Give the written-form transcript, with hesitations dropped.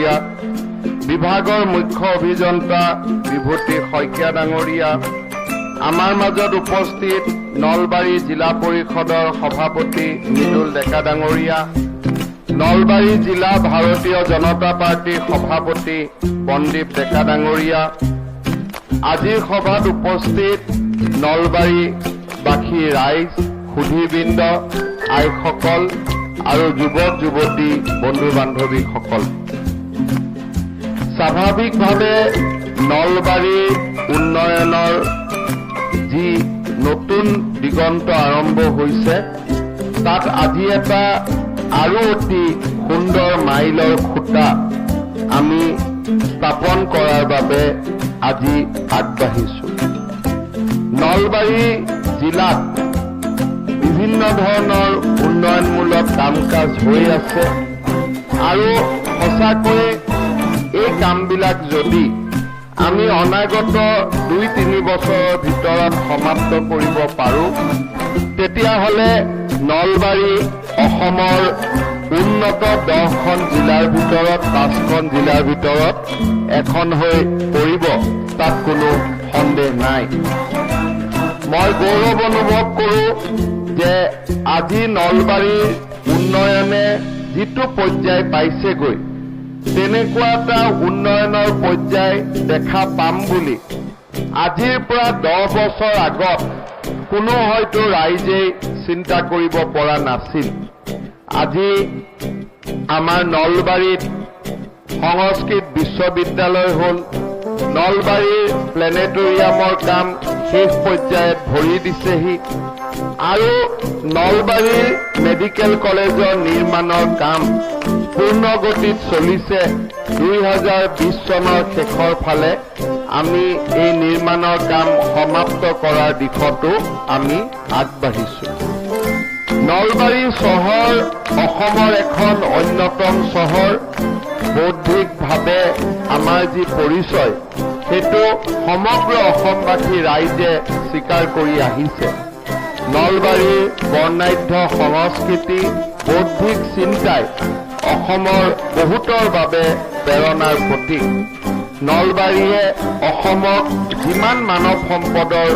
ডাঙৰীয়া, বিভাগৰ মুখ্য অভিযন্তা বিভূতি শইকীয়া ডাঙৰীয়া, আমাৰ মাজত উপস্থিত নলবাৰী জিলা পৰিষদৰ সভাপতি মৃদুল ডেকা ডাঙৰীয়া, নলবাৰী জিলা ভাৰতীয় জনতা পাৰ্টিৰ সভাপতি বন্দীপ ডেকা ডাঙৰীয়া, আজিৰ সভাত উপস্থিত নলবাৰীবাসী ৰাইজ, সুধীবৃন্দ, আইসকল আৰু যুৱক যুৱতী বন্ধু বান্ধৱীসকল, স্বাভাৱিকভাৱে নলবাৰীৰ উন্নয়নৰ যি নতুন দিগন্ত আৰম্ভ হৈছে, তাত আজি এটা আৰু অতি সুন্দৰ মাইলৰ খুঁটা আমি স্থাপন কৰাৰ বাবে আজি আগবাঢ়িছো। নলবাৰী জিলাত বিভিন্ন ধৰণৰ উন্নয়নমূলক কাম কাজ হৈ আছে আৰু সঁচাকৈ এই কামবিলাক যদি আমি অনাগত 2-3 বছৰৰ ভিতৰত সমাপ্ত কৰিব পাৰোঁ, তেতিয়াহ'লে নলবাৰী অসমৰ উন্নত 10খন জিলাৰ ভিতৰত 5খন জিলাৰ ভিতৰত এখন হৈ পৰিব, তাত কোনো সন্দেহ নাই। মই গৌৰৱ অনুভৱ কৰোঁ যে আজি নলবাৰীৰ উন্নয়নে যিটো পৰ্যায় পাইছেগৈ, তেনেকুৱা এটা উন্নয়নৰ পৰ্যায় দেখা পাম বুলি আজিৰ পৰা 10 বছৰ আগত কোনো হয়তো ৰাইজেই চিন্তা কৰিব পৰা নাছিল। আজি আমাৰ নলবাৰীত সংস্কৃত বিশ্ববিদ্যালয় হ'ল, নলবাৰীৰ প্লেনেটৰিয়ামৰ কাম শেষ পৰ্যায়ত ভৰি দিছেহি আৰু নলবাৰীৰ মেডিকেল কলেজৰ নিৰ্মাণৰ কাম পূৰ্ণ গতিত চলিছে। 2020 চনৰ শেষৰ ফালে আমি এই নিৰ্মাণৰ কাম সমাপ্ত কৰাৰ দিশতো আমি আগবাঢ়িছো। নলবাৰী চহৰ অসমৰ এখন অন্যতম চহৰ। বৌদ্ধিকভাৱে আমাৰ যি পৰিচয়, সেইটো সমগ্ৰ অসমবাসী ৰাইজে স্বীকাৰ কৰি আহিছে। নলবাৰীৰ বৰ্ণাঢ্য সংস্কৃতি, বৌদ্ধিক চিন্তাই অসমৰ বহুতৰ বাবে প্ৰেৰণাৰ প্ৰতীক। নলবাৰীয়ে অসমক যিমান মানৱ সম্পদৰ